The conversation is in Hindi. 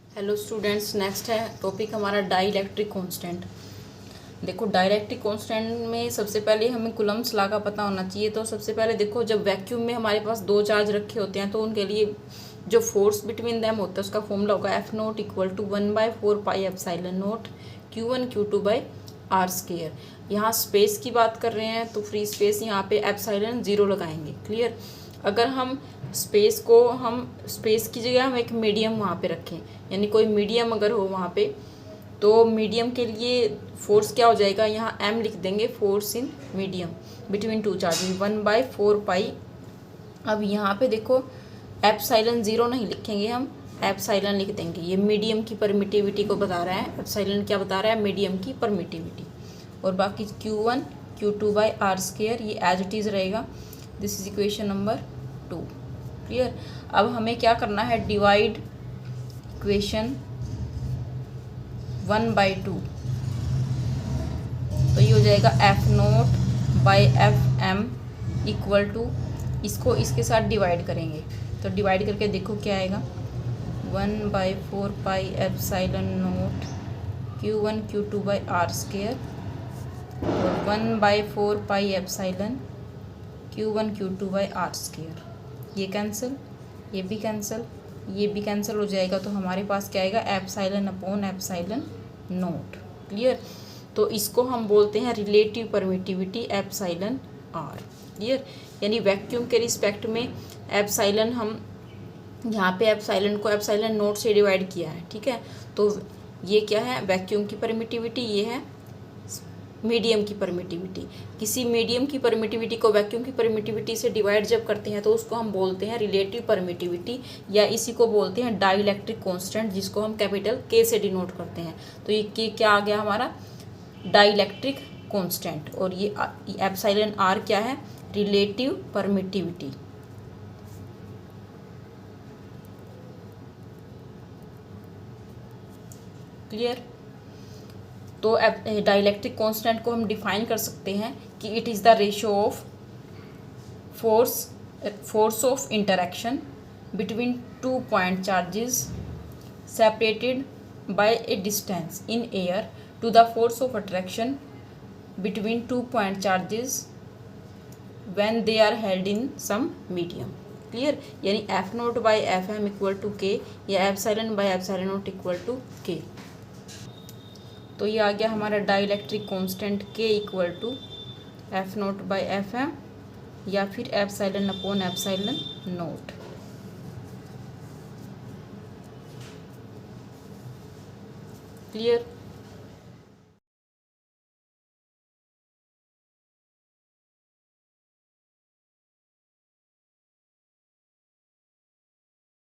हेलो स्टूडेंट्स, नेक्स्ट है टॉपिक हमारा डाइलेक्ट्रिक कांस्टेंट। देखो, डाइलेक्ट्रिक कांस्टेंट में सबसे पहले हमें कूलम्ब्स लॉ का पता होना चाहिए। तो सबसे पहले देखो, जब वैक्यूम में हमारे पास दो चार्ज रखे होते हैं तो उनके लिए जो फोर्स बिटवीन देम होता है उसका फॉर्मूला होगा F naught equal to 1/4 pi epsilon naught Q1 Q2 by R square. यहाँ स्पेस की बात कर रहे हैं तो फ्री स्पेस यहाँ पे एप्सिलॉन 0 लगाएंगे। क्लियर। अगर हम स्पेस की जगह हम एक मीडियम वहाँ पे रखें, यानी कोई मीडियम अगर हो वहाँ पे, तो मीडियम के लिए फोर्स क्या हो जाएगा, यहाँ m लिख देंगे, force in medium between two charges 1/4 पाई। अब यहाँ पे देखो एप्सिलॉन 0 नहीं लिखेंगे, हम एप्सिलॉन लिख देंगे। ये मीडियम की परमिटिविटी को बता रहा है। एप्सिलॉन क्या बता रहा है? मीडियम की परमिटिविटी। और बाकी Q1 Q2 by R square ये एज इट इज़ रहेगा। This is equation number 2। Clear. अब हमें क्या करना है, डिवाइड इक्वेशन 1/2। तो ये हो जाएगा F note by F M equal to, इसको इसके साथ डिवाइड करेंगे तो डिवाइड करके देखो क्या आएगा, 1/4 pi epsilon naught Q1 Q2 by R square और 1/4 pi epsilon Q1 Q2 by R square. ये कैंसिल, ये भी कैंसिल, ये भी कैंसिल हो जाएगा। तो हमारे पास क्या आएगा, epsilon upon epsilon naught. Clear. तो इसको हम बोलते हैं relative permittivity epsilon R. Clear. यानी वैक्यूम के रिस्पेक्ट में एप्सिलॉन, हम यहाँ पे एप्सिलॉन को एप्सिलॉन नोट से डिवाइड किया है। ठीक है। तो ये क्या है, वैक्यूम की परमिटिविटी, ये है मीडियम की परमिटिविटी। किसी मीडियम की परमिटिविटी को वैक्यूम की परमिटिविटी से डिवाइड जब करते हैं तो उसको हम बोलते हैं रिलेटिव परमिटिविटी, या इसी को बोलते हैं डाइलेक्ट्रिक कांस्टेंट, जिसको हम कैपिटल K से डिनोट करते हैं। तो ये क्या आ गया हमारा, डाइलेक्ट्रिक कांस्टेंट। और ये एप्सिलॉन आर क्या है, रिलेटिव परमिटिविटी। क्लियर। तो डाइलेक्ट्रिक कांस्टेंट को हम डिफाइन कर सकते हैं कि it is the ratio of force of interaction between two point charges separated by a distance in air to the force of attraction between two point charges when they are held in some medium. Clear. यानी F note by F M equal to K, या epsilon by epsilon nought equal to K. तो ये आ गया हमारा dielectric constant K equal to F note by F M, या फिर epsilon upon epsilon naught. Clear.